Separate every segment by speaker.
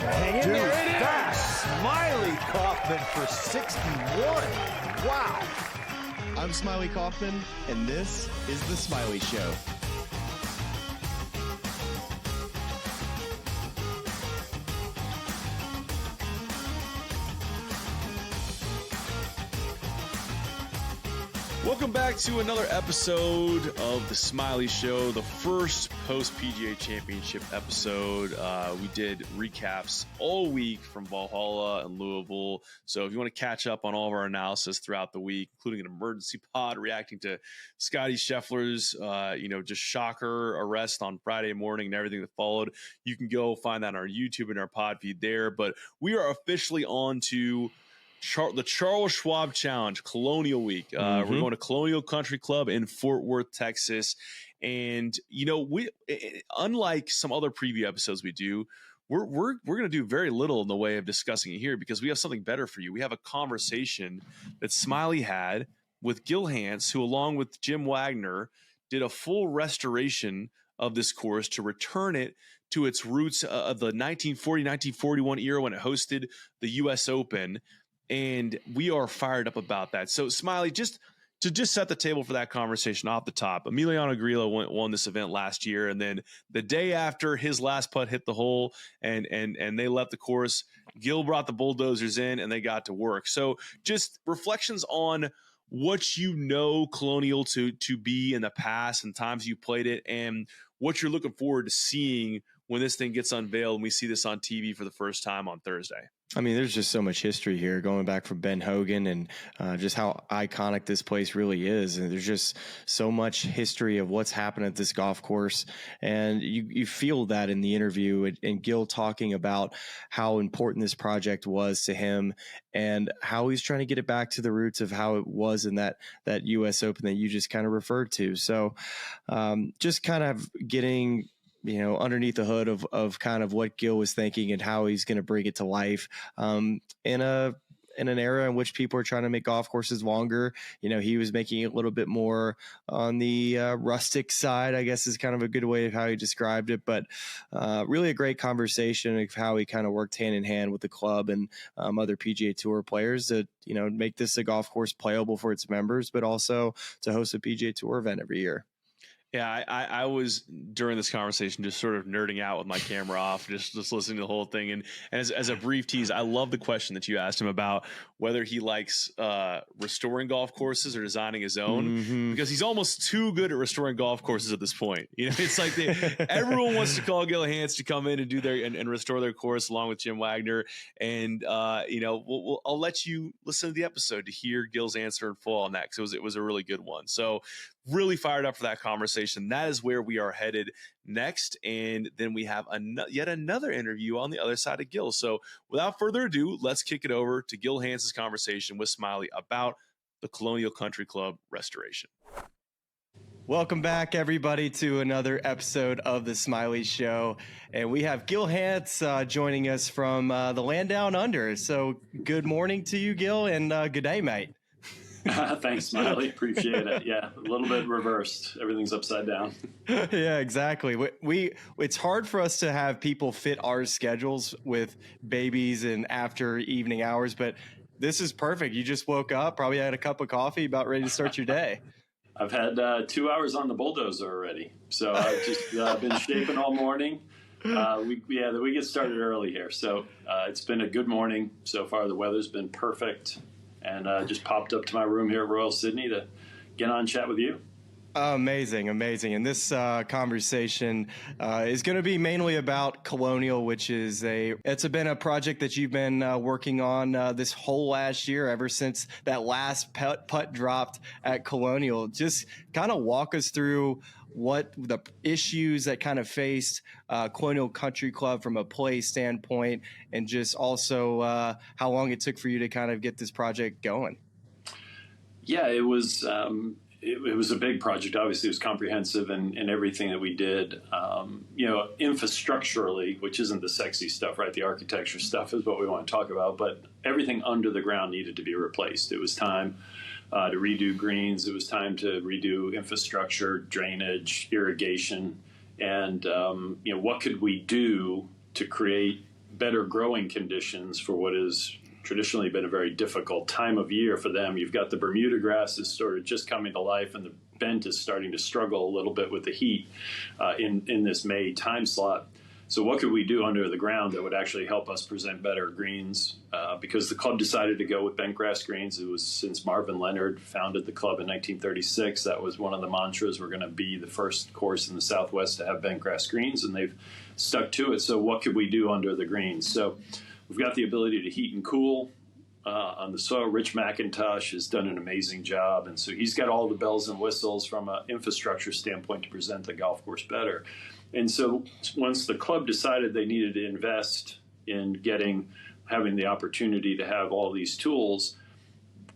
Speaker 1: Hang in there, it is.
Speaker 2: Smylie Kaufman for 61. Wow.
Speaker 3: I'm Smylie Kaufman, and this is The Smylie Show.
Speaker 4: Welcome back to another episode of The Smylie Show, the first post-PGA Championship episode. We did recaps all week from Valhalla and Louisville. So if you want to catch up on all of our analysis throughout the week, including an emergency pod reacting to Scottie Scheffler's, just shocker arrest on Friday morning and everything that followed, you can go find that on our YouTube and our pod feed there. But we are officially on to the Charles Schwab Challenge, Colonial Week. We're going to Colonial Country Club in Fort Worth, Texas. And, we unlike some other preview episodes we do, we're going to do very little in the way of discussing it here because we have something better for you. We have a conversation that Smylie had with Gil Hanse, who, along with Jim Wagner, did a full restoration of this course to return it to its roots of the 1940-1941 era when it hosted the U.S. Open. And we are fired up about that. So, Smylie, just to set the table for that conversation off the top, Emiliano Grillo won this event last year, and then the day after his last putt hit the hole and they left the course, Gil brought the bulldozers in and they got to work. So, just reflections on what Colonial to be in the past and times you played it, and what you're looking forward to seeing when this thing gets unveiled and we see this on TV for the first time on Thursday.
Speaker 3: I mean, there's just so much history here going back from Ben Hogan and just how iconic this place really is. And there's just so much history of what's happened at this golf course. And you feel that in the interview and Gil talking about how important this project was to him and how he's trying to get it back to the roots of how it was in that U.S. Open that you just kind of referred to. So just kind of getting underneath the hood of kind of what Gil was thinking and how he's going to bring it to life in an era in which people are trying to make golf courses longer. He was making it a little bit more on the rustic side, I guess is kind of a good way of how he described it. But really a great conversation of how he kind of worked hand in hand with the club and other PGA Tour players to, make this a golf course playable for its members, but also to host a PGA Tour event every year.
Speaker 4: Yeah, I was during this conversation just sort of nerding out with my camera off, just listening to the whole thing. And as a brief tease, I love the question that you asked him about whether he likes restoring golf courses or designing his own, because he's almost too good at restoring golf courses at this point. It's like everyone wants to call Gil Hanse to come in and do and restore their course along with Jim Wagner. And I'll let you listen to the episode to hear Gil's answer in full on that because it was a really good one. So really fired up for that conversation. That is where we are headed next. And then we have yet another interview on the other side of Gil. So without further ado, let's kick it over to Gil Hanse's conversation with Smylie about the Colonial Country Club restoration.
Speaker 3: Welcome back, everybody, to another episode of The Smylie Show. And we have Gil Hanse joining us from the land down under. So good morning to you, Gil, and good day, mate.
Speaker 5: Thanks, Smylie. Appreciate it. Yeah, a little bit reversed. Everything's upside down.
Speaker 3: Yeah, exactly. It's hard for us to have people fit our schedules with babies and after evening hours, but this is perfect. You just woke up, probably had a cup of coffee, about ready to start your day.
Speaker 5: I've had 2 hours on the bulldozer already, so I've just been shaping all morning. We get started early here, so it's been a good morning so far. The weather's been perfect. And just popped up to my room here at Royal Sydney to get on and chat with you.
Speaker 3: Amazing. And this conversation is going to be mainly about Colonial, which is it's been a project that you've been working on this whole last year, ever since that last putt dropped at Colonial. Just kind of walk us through what the issues that kind of faced Colonial Country Club from a play standpoint, and just also how long it took for you to kind of get this project going.
Speaker 5: Yeah, it was it was a big project. Obviously, it was comprehensive in everything that we did. Infrastructurally, which isn't the sexy stuff, right? The architecture stuff is what we want to talk about, but everything under the ground needed to be replaced. It was time to redo greens. It was time to redo infrastructure, drainage, irrigation, and what could we do to create better growing conditions for what is traditionally been a very difficult time of year for them. You've got the Bermuda grass is sort of just coming to life, and the bent is starting to struggle a little bit with the heat in this May time slot. So what could we do under the ground that would actually help us present better greens? Because the club decided to go with bent grass greens. It was since Marvin Leonard founded the club in 1936. That was one of the mantras. We're going to be the first course in the Southwest to have bent grass greens, and they've stuck to it. So what could we do under the greens? So we've got the ability to heat and cool on the soil. Rich McIntosh has done an amazing job, and so he's got all the bells and whistles from an infrastructure standpoint to present the golf course better. And so once the club decided they needed to invest in having the opportunity to have all these tools,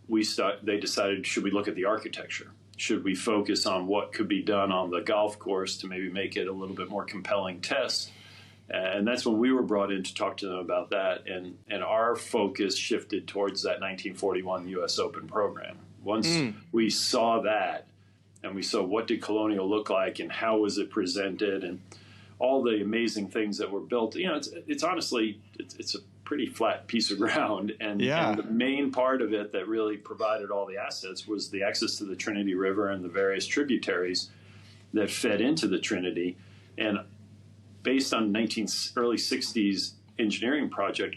Speaker 5: they decided, should we look at the architecture? Should we focus on what could be done on the golf course to maybe make it a little bit more compelling test? And that's when we were brought in to talk to them about that. And our focus shifted towards that 1941 U.S. Open program. Once we saw that, and we saw what did Colonial look like and how was it presented and all the amazing things that were built. It's honestly, it's a pretty flat piece of ground. And the main part of it that really provided all the assets was the access to the Trinity River and the various tributaries that fed into the Trinity. And based on early 60s engineering project,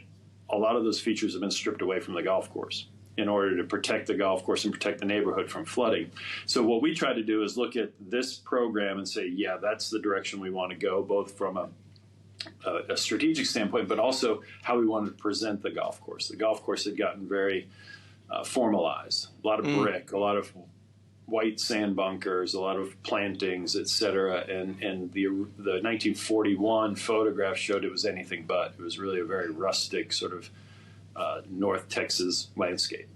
Speaker 5: a lot of those features have been stripped away from the golf course in order to protect the golf course and protect the neighborhood from flooding. So what we try to do is look at this program and say, yeah, that's the direction we want to go, both from a strategic standpoint, but also how we want to present the golf course. The golf course had gotten very formalized, a lot of brick, a lot of white sand bunkers, a lot of plantings, et cetera. And the 1941 photograph showed it was anything but. It was really a very rustic sort of North Texas landscape.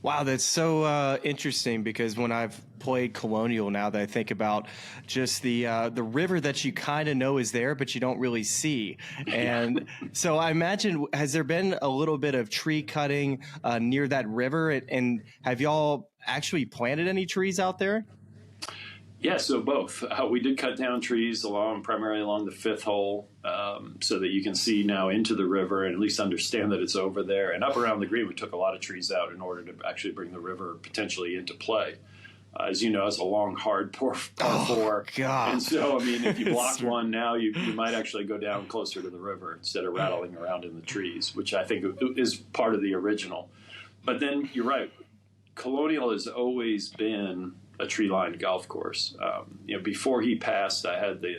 Speaker 3: Wow, that's so interesting, because when I've played Colonial, now that I think about just the river that you kind of know is there, but you don't really see. And so I imagine, has there been a little bit of tree cutting near that river? And have y'all actually planted any trees out there?
Speaker 5: Yeah, so both. We did cut down trees primarily along the fifth hole, so that you can see now into the river and at least understand that it's over there. And up around the green, we took a lot of trees out in order to actually bring the river potentially into play. As you know, it's a long, hard par four.
Speaker 3: God.
Speaker 5: And so, I mean, if you block one now, you might actually go down closer to the river instead of rattling around in the trees, which I think is part of the original. But then you're right. Colonial has always been a tree-lined golf course. Before he passed, I had the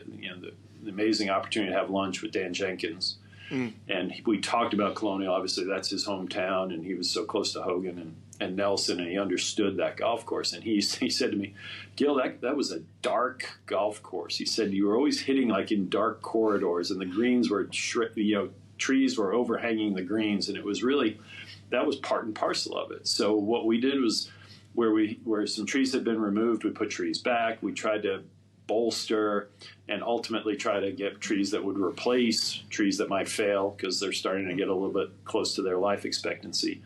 Speaker 5: amazing opportunity to have lunch with Dan Jenkins, and we talked about Colonial. Obviously, that's his hometown, and he was so close to Hogan and Nelson, and he understood that golf course. And he said to me, "Gil, that was a dark golf course." He said, "You were always hitting like in dark corridors, and the greens were trees were overhanging the greens, and it was really that was part and parcel of it." So what we did was, where some trees had been removed, we put trees back. We tried to bolster and ultimately try to get trees that would replace trees that might fail, because they're starting to get a little bit close to their life expectancy.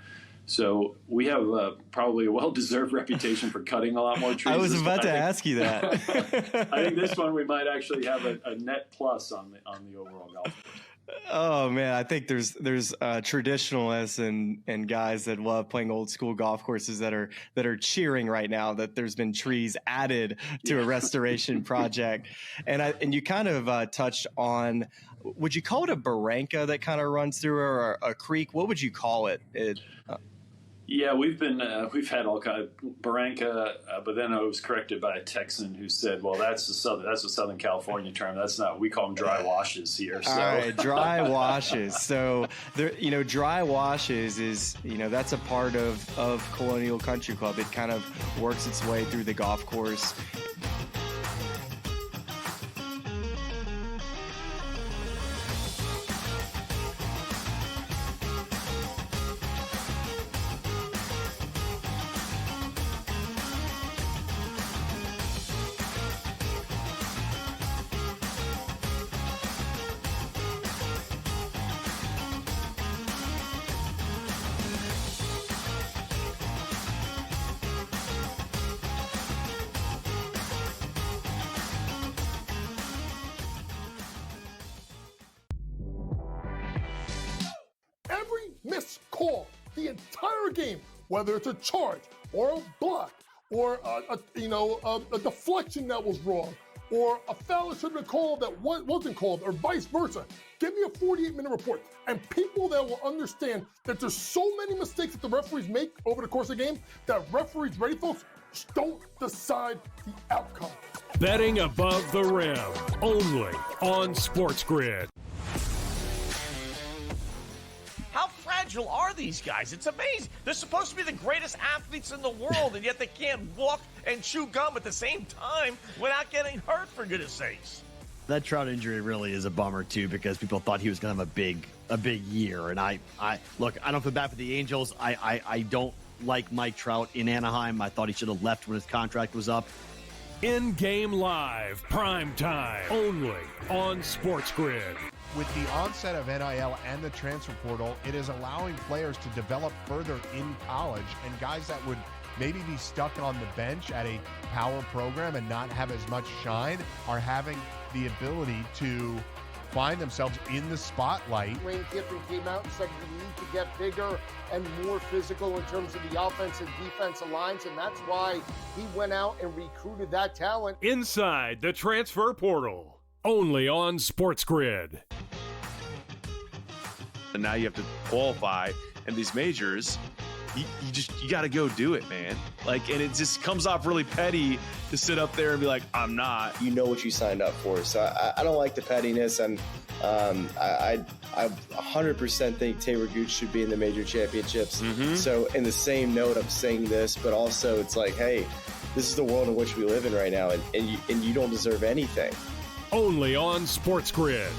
Speaker 5: So we have probably a well-deserved reputation for cutting a lot more trees.
Speaker 3: I was about to ask you that.
Speaker 5: I think this one we might actually have a net plus on the overall golf course.
Speaker 3: Oh man, I think there's traditionalists and guys that love playing old school golf courses that are cheering right now that there's been trees added to a restoration project. And you kind of touched on, would you call it a barranca that kind of runs through, or a creek? What would you call it?
Speaker 5: Yeah, we've had all kind of barranca, but then I was corrected by a Texan who said, "Well, that's a Southern California term. That's not. We call them dry washes here." So. All
Speaker 3: right, dry washes. So dry washes is that's a part of Colonial Country Club. It kind of works its way through the golf course.
Speaker 1: call the entire game, whether it's a charge or a block or a deflection that was wrong, or a foul that should have been called that wasn't called, or vice versa. Give me a 48-minute report. And people that will understand that there's so many mistakes that the referees make over the course of the game that referees, ready folks, don't decide the outcome.
Speaker 6: Betting above the rim, only on SportsGrid.
Speaker 7: How fragile are these guys? It's amazing. They're supposed to be the greatest athletes in the world, and yet they can't walk and chew gum at the same time without getting hurt, for goodness sakes.
Speaker 8: That Trout injury really is a bummer, too, because people thought he was going to have a big year. And I look, I don't feel bad for the Angels. I don't like Mike Trout in Anaheim. I thought he should have left when his contract was up.
Speaker 6: In-game live, prime time, only on SportsGrid.
Speaker 9: With the onset of NIL and the transfer portal, it is allowing players to develop further in college, and guys that would maybe be stuck on the bench at a power program and not have as much shine are having the ability to find themselves in the spotlight.
Speaker 1: Lane Kiffin came out and said we need to get bigger and more physical in terms of the offense and defensive lines, and that's why he went out and recruited that talent.
Speaker 6: Inside the transfer portal, only on SportsGrid.
Speaker 4: And now you have to qualify, and these majors, you got to go do it, man. Like, and it just comes off really petty to sit up there and be like, I'm not.
Speaker 3: You know what you signed up for. So I don't like the pettiness. And I 100% think Taylor Gooch should be in the major championships. Mm-hmm. So in the same note, I'm saying this, but also it's like, hey, this is the world in which we live in right now, and you don't deserve anything.
Speaker 6: Only on SportsGrid.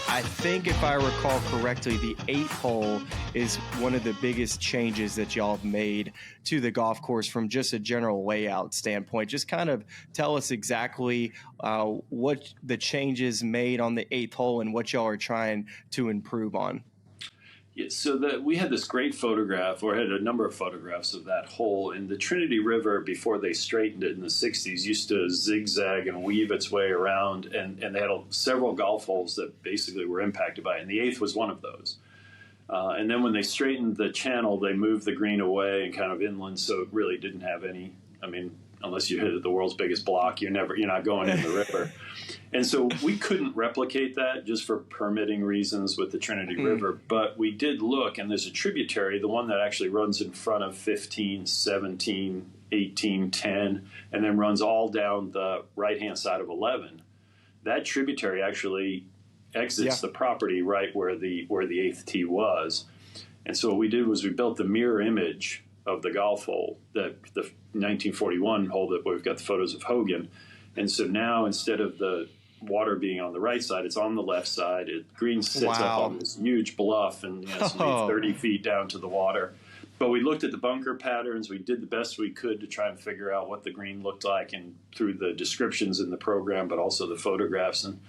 Speaker 3: I think if I recall correctly, the 8th hole is one of the biggest changes that y'all have made to the golf course from just a general layout standpoint. Just kind of tell us exactly what the changes made on the 8th hole and what y'all are trying to improve on.
Speaker 5: Yeah, so we had this great photograph, or had a number of photographs of that hole. And the Trinity River, before they straightened it in the 60s, used to zigzag and weave its way around. And they had several golf holes that basically were impacted by it. And the 8th was one of those. And then when they straightened the channel, they moved the green away and kind of inland, so it really didn't have any, I mean, unless you hit the world's biggest block, you're not going in the river. And so we couldn't replicate that just for permitting reasons with the Trinity River. But we did look, and there's a tributary, the one that actually runs in front of 15, 17, 18, 10, and then runs all down the right-hand side of 11. That tributary actually exits the property right where the 8th tee was. And so what we did was we built the mirror image of the golf hole, the 1941 hole that we've got the photos of Hogan. And so now instead of the water being on the right side, it's on the left side. Green sits up on this huge bluff, and it's 30 feet down to the water. But we looked at the bunker patterns. We did the best we could to try and figure out what the green looked like, and through the descriptions in the program, but also the photographs. And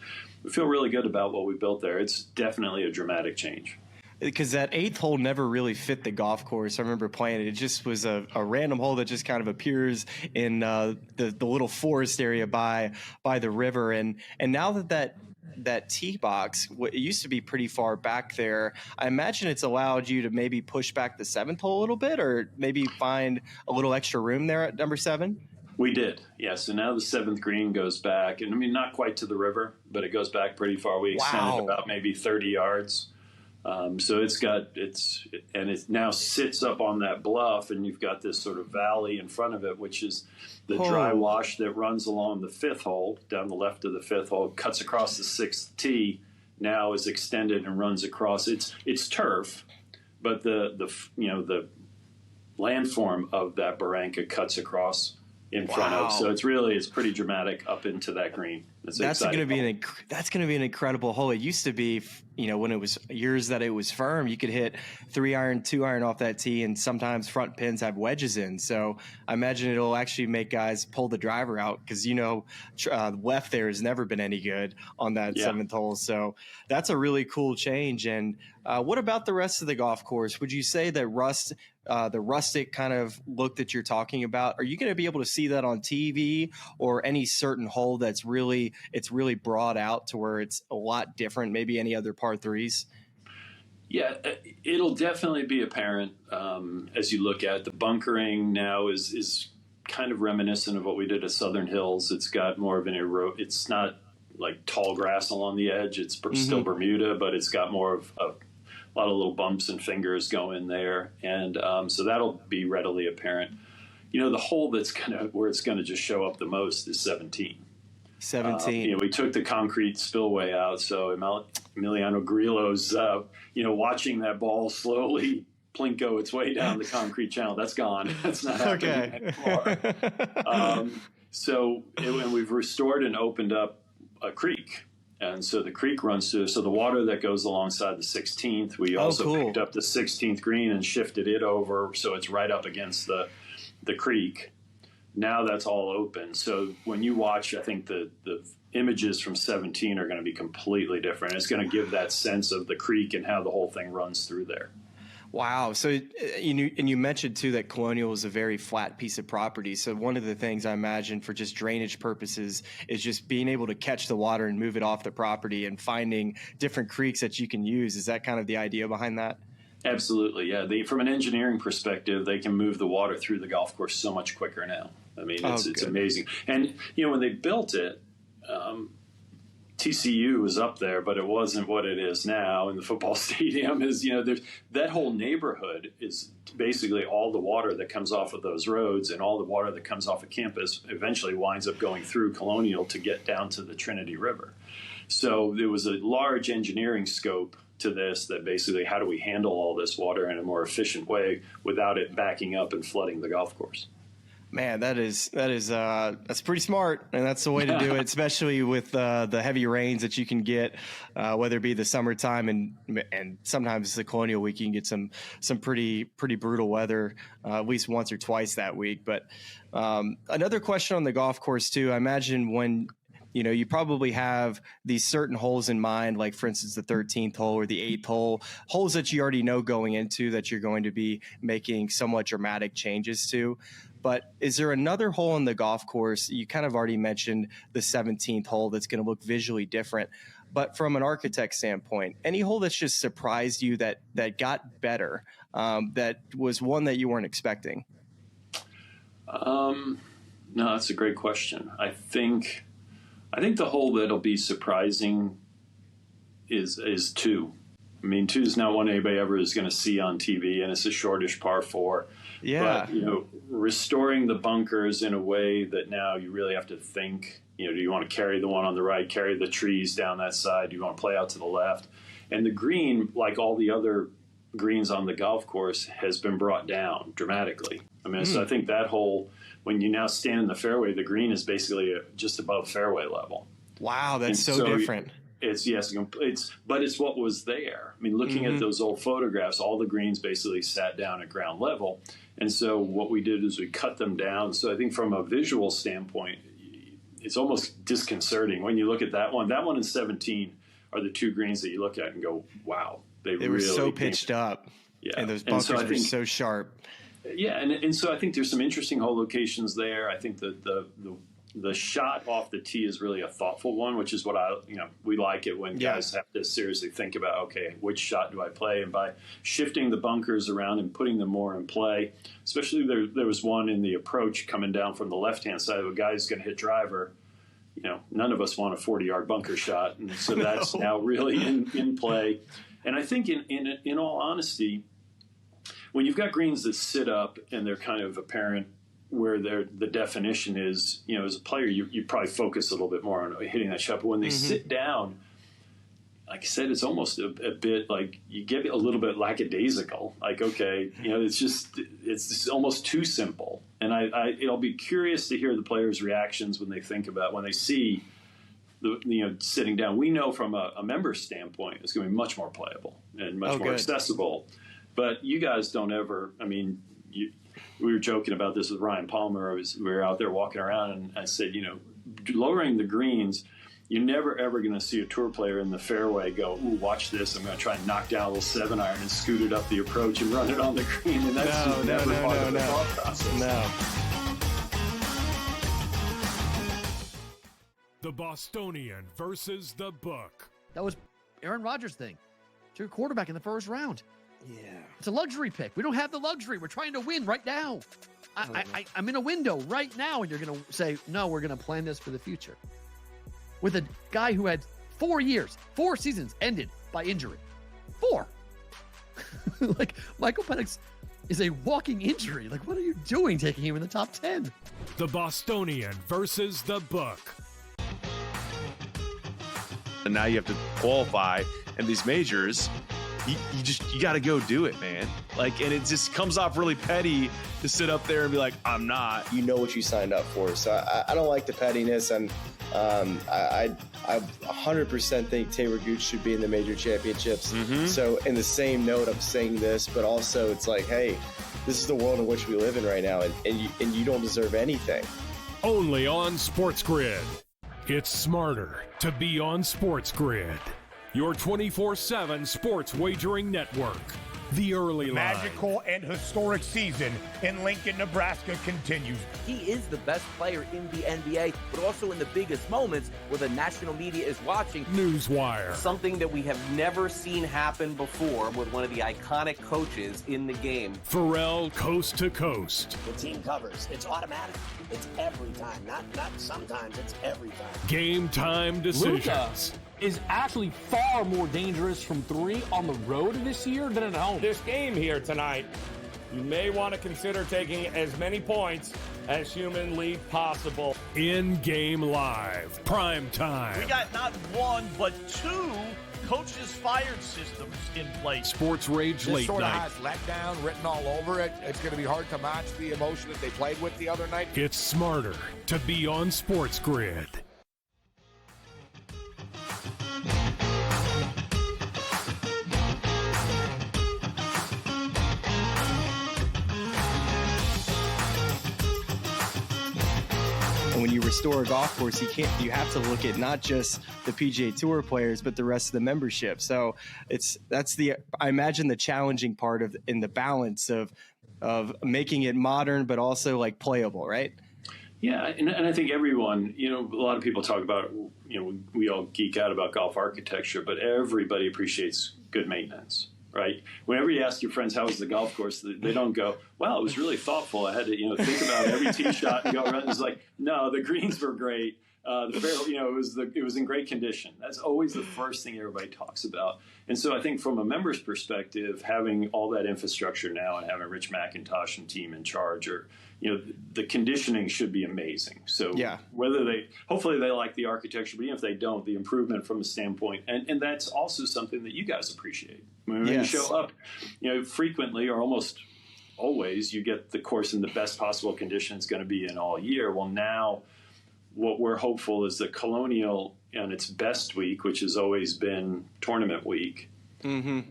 Speaker 5: we feel really good about what we built there. It's definitely a dramatic change.
Speaker 3: Because that 8th hole never really fit the golf course. I remember playing it. It just was a random hole that just kind of appears in the little forest area by the river. And now that tee box, it used to be pretty far back there, I imagine it's allowed you to maybe push back the 7th hole a little bit, or maybe find a little extra room there at number 7.
Speaker 5: We did, yeah. So now the 7th green goes back, and I mean, not quite to the river, but it goes back pretty far. We extended about maybe 30 yards. So it now sits up on that bluff, and you've got this sort of valley in front of it, which is the dry wash that runs along the 5th hole, down the left of the 5th hole, cuts across the 6th tee, now is extended and runs across. It's turf, but the landform of that barranca cuts across in front of. So it's pretty dramatic up into that green. That's going to
Speaker 3: be an incredible hole. It used to be, when it was years that it was firm, you could hit 3-iron, 2-iron off that tee, and sometimes front pins have wedges in. So I imagine it'll actually make guys pull the driver out, because left there has never been any good on that 7th hole. So that's a really cool change. And what about the rest of the golf course? Would you say that rust the rustic kind of look that you're talking about, are you going to be able to see that on TV, or any certain hole that's really brought out to where it's a lot different, maybe any other par threes?
Speaker 5: Yeah, it'll definitely be apparent as you look at the bunkering now is kind of reminiscent of what we did at Southern Hills. It's got more of it's not like tall grass along the edge. It's still Bermuda, but it's got more of a lot of little bumps and fingers going there. And so that'll be readily apparent. The hole where it's going to just show up the most is 17.
Speaker 3: 17.
Speaker 5: We took the concrete spillway out. So Emiliano Grillo's, watching that ball slowly plinko its way down the concrete channel. That's gone. That's not happening anymore. And we've restored and opened up a creek. And so the creek runs through. So the water that goes alongside the 16th, we also picked up the 16th green and shifted it over so it's right up against the creek. Now that's all open. So when you watch, I think the images from 17 are going to be completely different. It's going to give that sense of the creek and how the whole thing runs through there.
Speaker 3: Wow. So you mentioned too that Colonial is a very flat piece of property. So one of the things I imagine for just drainage purposes is just being able to catch the water and move it off the property and finding different creeks that you can use. Is that kind of the idea behind that?
Speaker 5: Absolutely. Yeah. From an engineering perspective, they can move the water through the golf course so much quicker now. I mean, it's amazing. And, when they built it, TCU was up there, but it wasn't what it is now. And the football stadium is, there's that whole neighborhood is basically all the water that comes off of those roads, and all the water that comes off of campus eventually winds up going through Colonial to get down to the Trinity River. So there was a large engineering scope to this, that basically how do we handle all this water in a more efficient way without it backing up and flooding the golf course.
Speaker 3: Man, that's pretty smart, and that's the way to do it, especially with the heavy rains that you can get, whether it be the summertime and sometimes the Colonial week. You can get some pretty brutal weather, at least once or twice that week. But another question on the golf course too. I imagine when you probably have these certain holes in mind, like for instance the 13th hole or the 8th hole, holes that you already know going into that you're going to be making somewhat dramatic changes to. But is there another hole on the golf course? You kind of already mentioned the 17th hole that's going to look visually different. But from an architect standpoint, any hole that's just surprised you that got better, that was one that you weren't expecting?
Speaker 5: No, that's a great question. I think the hole that'll be surprising is 2. I mean, 2 is not one anybody ever is going to see on TV, and it's a shortish par 4.
Speaker 3: Yeah.
Speaker 5: But, restoring the bunkers in a way that now you really have to think, do you want to carry the one on the right, carry the trees down that side? Do you want to play out to the left? And the green, like all the other greens on the golf course, has been brought down dramatically. I mean, so I think that hole, when you now stand in the fairway, the green is basically just above fairway level.
Speaker 3: Wow, that's so different.
Speaker 5: But it's what was there. I mean, looking at those old photographs, all the greens basically sat down at ground level. And so what we did is we cut them down. So I think from a visual standpoint, it's almost disconcerting when you look at that one. That one and 17 are the 2 greens that you look at and go, wow. They
Speaker 3: were so pitched up. Yeah. And those bunkers were so sharp.
Speaker 5: Yeah, and so I think there's some interesting hole locations there. I think that the shot off the tee is really a thoughtful one, which is what we like it when guys have to seriously think about, okay, which shot do I play? And by shifting the bunkers around and putting them more in play, especially there was one in the approach coming down from the left-hand side of a guy who's going to hit driver. None of us want a 40-yard bunker shot. And so that's now really in play. And I think in all honesty, when you've got greens that sit up and they're kind of apparent where the definition is, as a player, you probably focus a little bit more on hitting that shot. But when they sit down, like I said, it's almost a bit like you get a little bit lackadaisical. Like, okay, it's almost too simple. And I'll be curious to hear the players' reactions when they see sitting down. We know from a member standpoint, it's going to be much more playable and much more accessible. But you guys don't ever. I mean, we were joking about this with Ryan Palmer. We were out there walking around, and I said, lowering the greens, you're never, ever going to see a tour player in the fairway go, ooh, watch this. I'm going to try and knock down a little 7-iron and scoot it up the approach and run it on the green. And that's just never part of the thought process.
Speaker 3: No.
Speaker 6: The Bostonian versus the book.
Speaker 10: That was Aaron Rodgers' thing. Took a quarterback in the first round.
Speaker 3: Yeah.
Speaker 10: It's a luxury pick. We don't have the luxury. We're trying to win right now. I'm in a window right now, and you're going to say, no, we're going to plan this for the future. With a guy who had 4 years, 4 seasons ended by injury. 4. Like, Michael Penix is a walking injury. Like, what are you doing taking him in the top 10?
Speaker 6: The Bostonian versus the book.
Speaker 4: And now you have to qualify in these majors. You got to go do it, man. Like, and it just comes off really petty to sit up there and be like, I'm not.
Speaker 3: You know what you signed up for. So I don't like the pettiness. And I 100% think Taylor Gooch should be in the major championships.
Speaker 4: Mm-hmm.
Speaker 3: So in the same note, I'm saying this, but also it's like, hey, this is the world in which we live in right now, and you don't deserve anything.
Speaker 6: Only on SportsGrid. It's smarter to be on SportsGrid. Your 24/7 sports wagering network. The early line.
Speaker 11: Magical and historic season in Lincoln, Nebraska continues.
Speaker 12: He is the best player in the NBA, but also in the biggest moments where the national media is watching.
Speaker 6: Newswire.
Speaker 12: Something that we have never seen happen before with one of the iconic coaches in the game.
Speaker 6: Pharrell, coast to coast.
Speaker 13: The team covers. It's automatic. It's every time. Not sometimes. It's every time.
Speaker 6: Game time decisions.
Speaker 14: Luka is actually far more dangerous from 3 on the road this year than at home.
Speaker 11: This game here tonight, you may want to consider taking as many points as humanly possible.
Speaker 6: In-game live. Prime time.
Speaker 7: We got not 1, but 2 coaches fired systems in place.
Speaker 6: Sports Rage Late
Speaker 11: sort
Speaker 6: Night.
Speaker 11: of has letdown written all over it. It's going to be hard to match the emotion that they played with the other night.
Speaker 6: It's smarter to be on SportsGrid.
Speaker 3: And when you restore a golf course, you have to look at not just the PGA Tour players, but the rest of the membership. So I imagine the challenging part in the balance of making it modern, but also like playable, right?
Speaker 5: Yeah, and I think everyone, a lot of people talk about, we all geek out about golf architecture, but everybody appreciates good maintenance, right? Whenever you ask your friends, how was the golf course, they don't go, well, it was really thoughtful. I had to, think about every tee shot and go around. It's like, no, the greens were great. The fairway, it was in great condition. That's always the first thing everybody talks about. And so I think from a member's perspective, having all that infrastructure now and having Rich McIntosh and team in charge, the conditioning should be amazing. So
Speaker 3: yeah.
Speaker 5: Hopefully they like the architecture, but even if they don't, the improvement from a standpoint, and that's also something that you guys appreciate. When you show up, frequently or almost always, you get the course in the best possible condition it's going to be in all year. Well, now what we're hopeful is that Colonial on its best week, which has always been tournament week,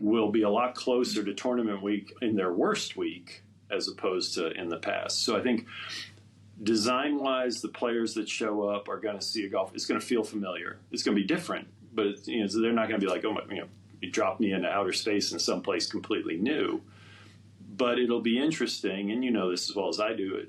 Speaker 5: will be a lot closer to tournament week in their worst week as opposed to in the past. So I think design-wise, the players that show up are going to see a golf. It's going to feel familiar. It's going to be different, but so they're not going to be like, oh my, you dropped me into outer space in someplace completely new. But it'll be interesting, and you know this as well as I do.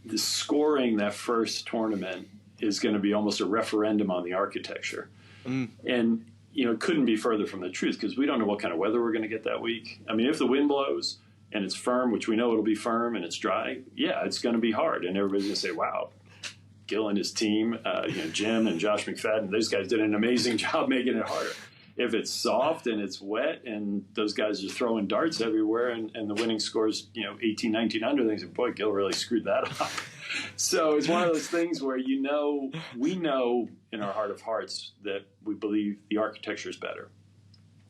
Speaker 5: The scoring that first tournament is going to be almost a referendum on the architecture. And, it couldn't be further from the truth because we don't know what kind of weather we're going to get that week. I mean, if the wind blows and it's firm, which we know it'll be firm, and it's dry, yeah, it's going to be hard. And everybody's going to say, wow, Gil and his team, Jim and Josh McFadden, those guys did an amazing job making it harder. If it's soft and it's wet and those guys are throwing darts everywhere and the winning scores, 18, 19 under, they say, boy, Gil really screwed that up. So it's one of those things where we know in our heart of hearts that we believe the architecture is better.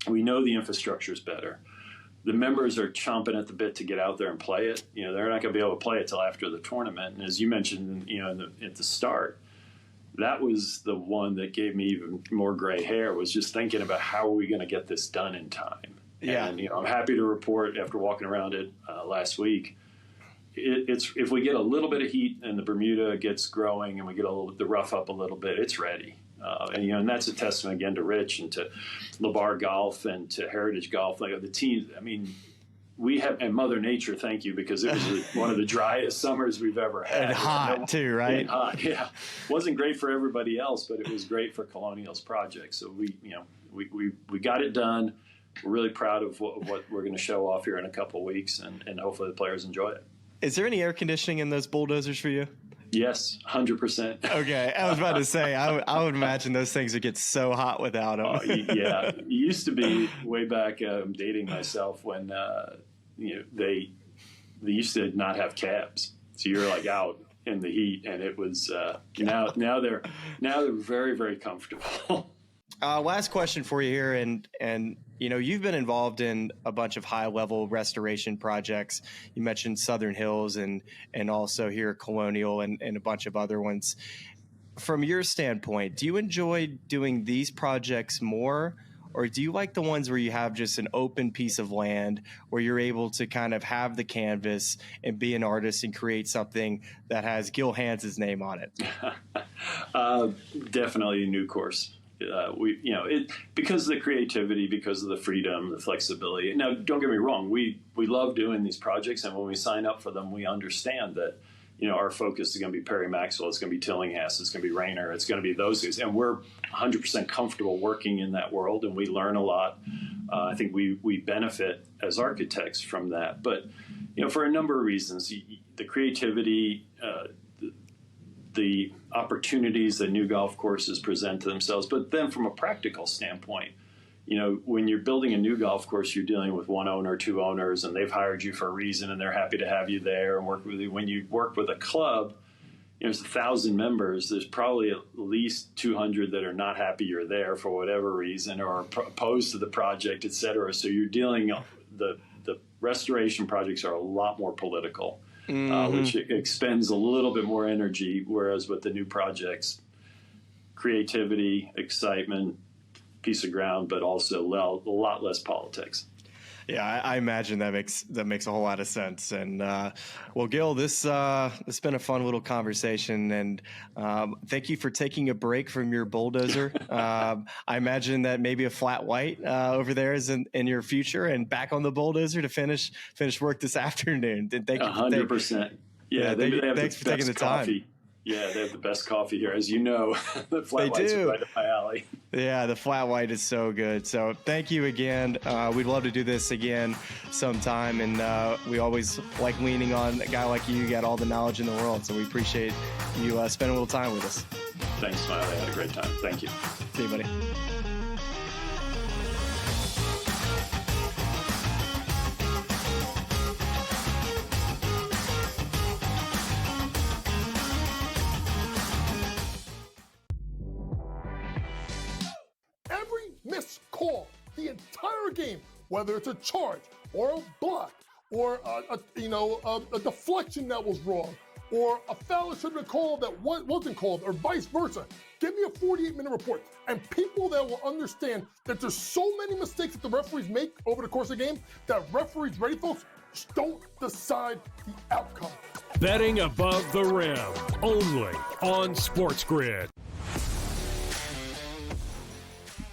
Speaker 5: We know the infrastructure is better. The members are chomping at the bit to get out there and play it. They're not going to be able to play it till after the tournament. And as you mentioned, at the start, that was the one that gave me even more gray hair, was just thinking about how are we going to get this done in time.
Speaker 3: Yeah.
Speaker 5: And, I'm happy to report after walking around it last week, it's if we get a little bit of heat and the Bermuda gets growing and we get the rough up a little bit, it's ready. And that's a testament again to Rich and to LeBar Golf and to Heritage Golf. Like the team, I mean, we have, and Mother Nature, thank you, because it was one of the driest summers we've ever had.
Speaker 3: And hot too, right?
Speaker 5: And hot, yeah. Wasn't great for everybody else, but it was great for Colonial's project. So we got it done. We're really proud of what we're going to show off here in a couple of weeks, and hopefully the players enjoy it.
Speaker 3: Is there any air conditioning in those bulldozers for you?
Speaker 5: Yes, 100%.
Speaker 3: Okay, I was about to say, I would imagine those things would get so hot without them.
Speaker 5: Yeah, it used to be way back. I'm dating myself when they used to not have cabs, so you're like out in the heat, and it was now they're very, very comfortable.
Speaker 3: Last question for you here, and you've been involved in a bunch of high-level restoration projects. You mentioned Southern Hills and also here Colonial and a bunch of other ones. From your standpoint, do you enjoy doing these projects more, or do you like the ones where you have just an open piece of land where you're able to kind of have the canvas and be an artist and create something that has Gil Hanse's name on it?
Speaker 5: Definitely a new course. Because of the creativity, because of the freedom, the flexibility. Now, don't get me wrong, we love doing these projects, and when we sign up for them, we understand that, our focus is going to be Perry Maxwell, it's going to be Tillinghast, it's going to be Rayner, it's going to be those guys, and we're 100% comfortable working in that world, and we learn a lot. I think we benefit as architects from that, but for a number of reasons, the creativity, the opportunities that new golf courses present to themselves. But then from a practical standpoint, when you're building a new golf course, you're dealing with one owner, two owners, and they've hired you for a reason, and they're happy to have you there and work with you. When you work with a club, there's 1,000 members. There's probably at least 200 that are not happy you're there for whatever reason or opposed to the project, et cetera. So you're dealing, the restoration projects are a lot more political. Which expends a little bit more energy, whereas with the new projects, creativity, excitement, piece of ground, but also a lot less politics.
Speaker 3: Yeah, I imagine that makes a whole lot of sense. And well, Gil, this has been a fun little conversation, and thank you for taking a break from your bulldozer. I imagine that maybe a flat white over there is in your future, and back on the bulldozer to finish work this afternoon. And thank you.
Speaker 5: 100%. Yeah,
Speaker 3: thanks for taking the time.
Speaker 5: Coffee. Yeah, they have the best coffee here, as you know. The flat white's right up my alley.
Speaker 3: Yeah, the flat white is so good. So thank you again. We'd love to do this again sometime, and we always like leaning on a guy like you. You got all the knowledge in the world, so we appreciate you spending a little time with us.
Speaker 5: Thanks, Smylie. I had a great time. Thank you.
Speaker 3: See you, buddy.
Speaker 1: Missed call the entire game, whether it's a charge or a block or a deflection that was wrong or a foul that should have been called that wasn't called, or vice versa. Give me a 48-minute report, and people that will understand that there's so many mistakes that the referees make over the course of the game that referees, ready folks, just don't decide the outcome.
Speaker 6: Betting above the rim, only on SportsGrid.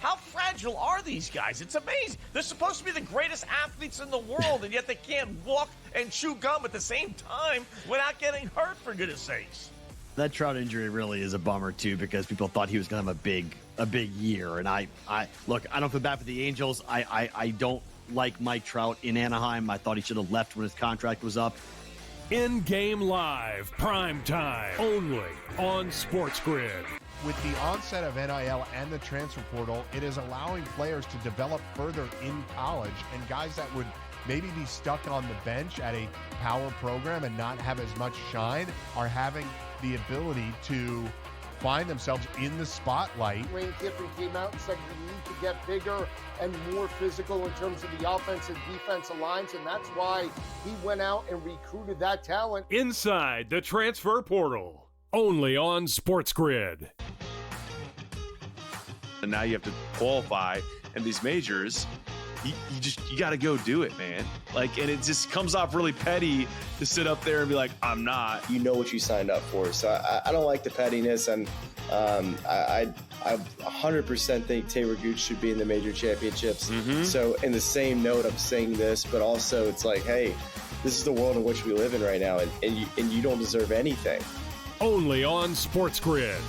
Speaker 7: How fragile are these guys? It's amazing. They're supposed to be the greatest athletes in the world, and yet they can't walk and chew gum at the same time without getting hurt, for goodness sakes.
Speaker 8: That Trout injury really is a bummer too, because people thought he was going to have a big year. And I look, I don't feel bad for the Angels. I don't like Mike Trout in Anaheim. I thought he should have left when his contract was up.
Speaker 6: In-game live, prime time, only on SportsGrid.
Speaker 9: With the onset of NIL and the transfer portal, it is allowing players to develop further in college, and guys that would maybe be stuck on the bench at a power program and not have as much shine are having the ability to find themselves in the spotlight.
Speaker 15: Lane Kiffin came out and said we need to get bigger and more physical in terms of the offense and defensive lines, and that's why he went out and recruited that talent.
Speaker 6: Inside the transfer portal, only on SportsGrid.
Speaker 4: And now you have to qualify in these majors. you got to go do it, man. Like, and it just comes off really petty to sit up there and be like, I'm not.
Speaker 16: You know what you signed up for. So I don't like the pettiness, and I 100% think Taylor Gooch should be in the major championships. So in the same note, I'm saying this, but also it's like, hey, this is the world in which we live in right now, and you don't deserve anything.
Speaker 6: Only on SportsGrid.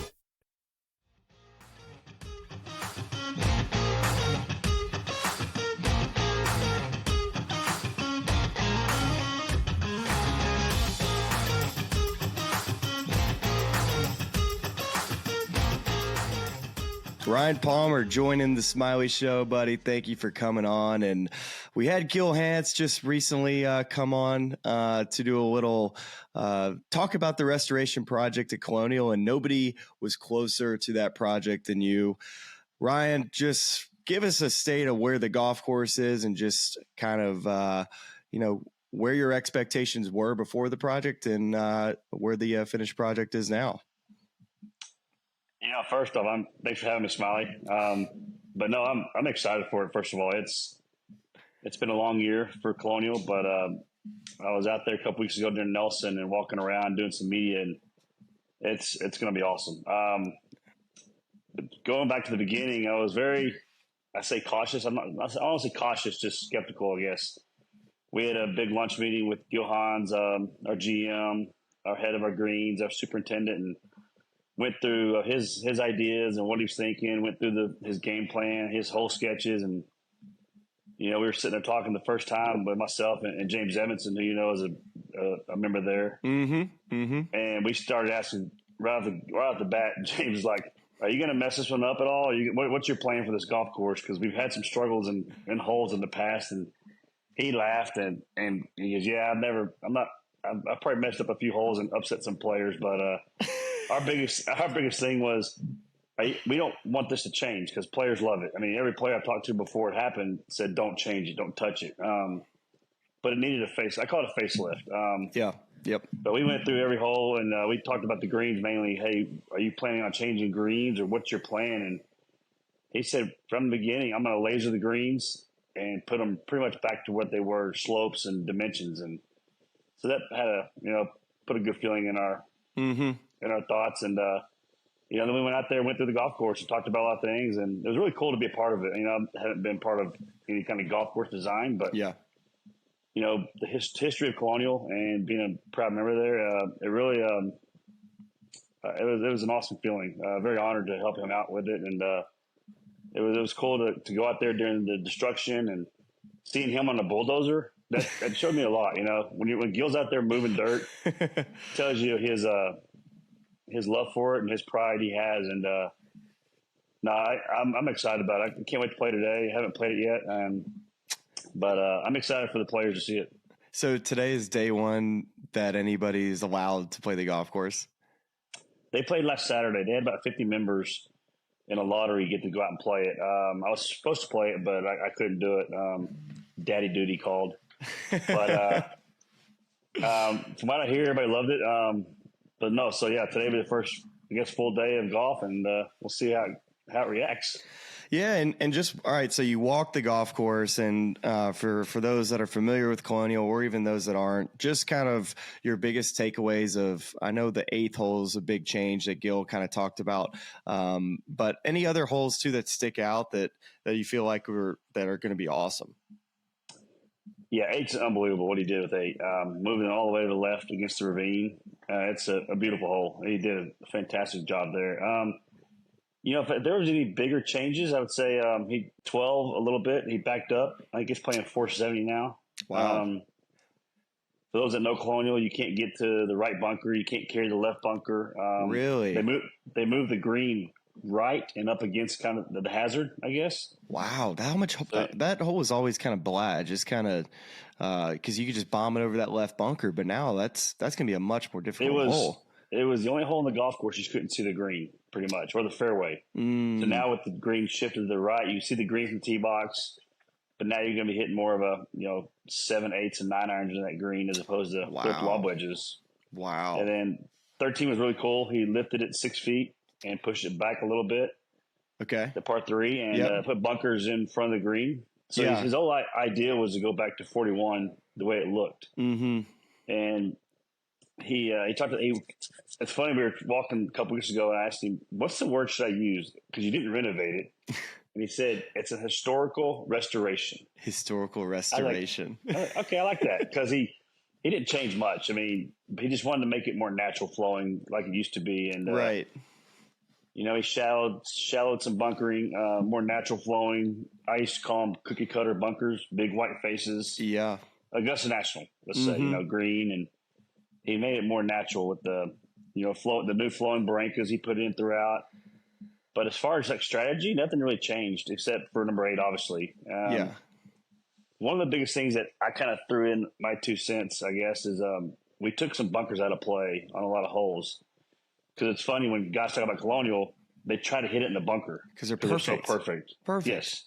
Speaker 3: Ryan Palmer joining the Smylie Show, buddy. Thank you for coming on. And we had Gil Hanse just recently come on to do a little talk about the restoration project at Colonial, and nobody was closer to that project than you. Ryan, just give us a state of where the golf course is and just kind of, where your expectations were before the project and where the finished project is now.
Speaker 17: Yeah, first off, thanks for having me, Smylie. But no, I'm excited for it. First of all, it's been a long year for Colonial, but I was out there a couple weeks ago during Nelson and walking around doing some media, and it's going to be awesome. Going back to the beginning, I was I say cautious. I don't want to say cautious, just skeptical, I guess. We had a big lunch meeting with Gil Hanse, our GM, our head of our greens, our superintendent, and went through his ideas and what he was thinking, went through his game plan, his whole sketches. And, we were sitting there talking the first time with myself and James Edmondson, who is a member there. And we started asking right off the bat, James was like, are you going to mess this one up at all? What's your plan for this golf course? Because we've had some struggles and holes in the past. And he laughed and he goes, yeah, I probably messed up a few holes and upset some players, but our biggest thing was we don't want this to change because players love it. I mean, every player I've talked to before it happened said, don't change it, don't touch it. But it needed I call it a facelift.
Speaker 3: Yep.
Speaker 17: But we went through every hole and we talked about the greens mainly. Hey, are you planning on changing greens or what's your plan? And he said from the beginning, I'm going to laser the greens and put them pretty much back to what they were, slopes and dimensions. And so that had put a good feeling in our thoughts. And, then we went out there, went through the golf course and talked about a lot of things. And it was really cool to be a part of it. I haven't been part of any kind of golf course design, but the history of Colonial and being a proud member there, it really, it was an awesome feeling. Very honored to help him out with it. And, it was cool to go out there during the destruction and seeing him on the bulldozer. That showed me a lot, when Gil's out there moving dirt, tells you his love for it and his pride he has. And I'm excited about it. I can't wait to play today. I haven't played it yet, but I'm excited for the players to see it.
Speaker 3: So today is day one that anybody's allowed to play the golf course.
Speaker 17: They played last Saturday. They had about 50 members in a lottery get to go out and play it. I was supposed to play it, but I couldn't do it. Daddy duty called. But from what I hear, everybody loved it. But no, so yeah, today will be the first, I guess, full day of golf, and we'll see how it reacts.
Speaker 3: Yeah, and just all right. So you walk the golf course, and for those that are familiar with Colonial, or even those that aren't, just kind of your biggest takeaways of. I know the 8th hole is a big change that Gil kind of talked about, but any other holes too that stick out that you feel like that are going to be awesome.
Speaker 17: Yeah, 8's unbelievable what he did with 8. Moving all the way to the left against the ravine. It's a beautiful hole. He did a fantastic job there. If there was any bigger changes, I would say he 12 a little bit. He backed up. I think he's playing 470 now.
Speaker 3: Wow.
Speaker 17: For those that know Colonial, you can't get to the right bunker. You can't carry the left bunker.
Speaker 3: Really?
Speaker 17: They moved the green right and up against kind of the hazard, I guess.
Speaker 3: Wow, that hole was always kind of blah, just kind of because you could just bomb it over that left bunker. But now that's going to be a much more difficult hole.
Speaker 17: It was the only hole in the golf course you couldn't see the green, pretty much, or the fairway. So now with the green shifted to the right, you see the green from the tee box, but now you're going to be hitting more of a 7, 8s, and 9 irons in that green as opposed to flipped lob wedges.
Speaker 3: Wow.
Speaker 17: And then 13 was really cool. He lifted it 6 feet and pushed it back a little bit.
Speaker 3: Okay.
Speaker 17: The par 3 and put bunkers in front of the green. So his whole idea was to go back to 41 the way it looked.
Speaker 3: Mm-hmm.
Speaker 17: And he talked to it's funny, we were walking a couple weeks ago and I asked him, what's the word should I use? Because you didn't renovate it. And he said, it's a historical restoration.
Speaker 3: Historical restoration.
Speaker 17: Okay, I like that because he didn't change much. I mean, he just wanted to make it more natural flowing like it used to be. And
Speaker 3: right.
Speaker 17: You know, he shallowed some bunkering, more natural flowing. I used to call them cookie cutter bunkers, big white faces.
Speaker 3: Yeah.
Speaker 17: Augusta National, let's say, you know, green. And he made it more natural with the, you know, the new flowing barrancas he put in throughout. But as far as like strategy, nothing really changed except for number 8, obviously. One of the biggest things that I kind of threw in my 2 cents, I guess, is we took some bunkers out of play on a lot of holes. Because it's funny when guys talk about Colonial, they try to hit it in the bunker.
Speaker 3: Because they're perfect.
Speaker 17: So perfect.
Speaker 3: Perfect.
Speaker 17: Yes.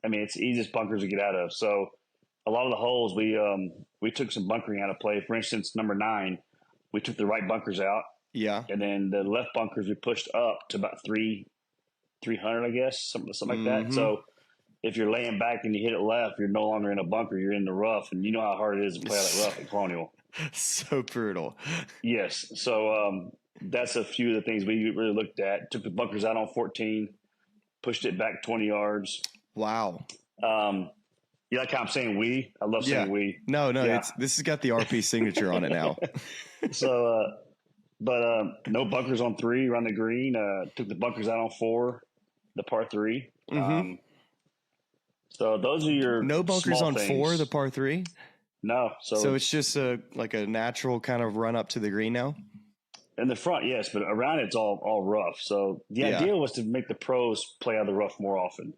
Speaker 17: I mean, it's the easiest bunkers to get out of. So a lot of the holes, we took some bunkering out of play. For instance, number 9, we took the right bunkers out.
Speaker 3: Yeah.
Speaker 17: And then the left bunkers we pushed up to about 300, I guess, something like that. So if you're laying back and you hit it left, you're no longer in a bunker. You're in the rough. And you know how hard it is to play that rough at Colonial.
Speaker 3: So brutal.
Speaker 17: Yes. So that's a few of the things we really looked at. Took the bunkers out on 14, pushed it back 20 yards.
Speaker 3: Wow.
Speaker 17: You like how I'm saying we? I love saying we.
Speaker 3: No, this has got the RP signature on it now.
Speaker 17: So, no bunkers on 3 around the green. Took the bunkers out on 4, the par 3. So those are your
Speaker 3: no bunkers on
Speaker 17: things.
Speaker 3: 4, the par 3.
Speaker 17: No,
Speaker 3: so it's just like a natural kind of run up to the green now.
Speaker 17: In the front, yes, but around it's all rough. So the idea was to make the pros play out of the rough more often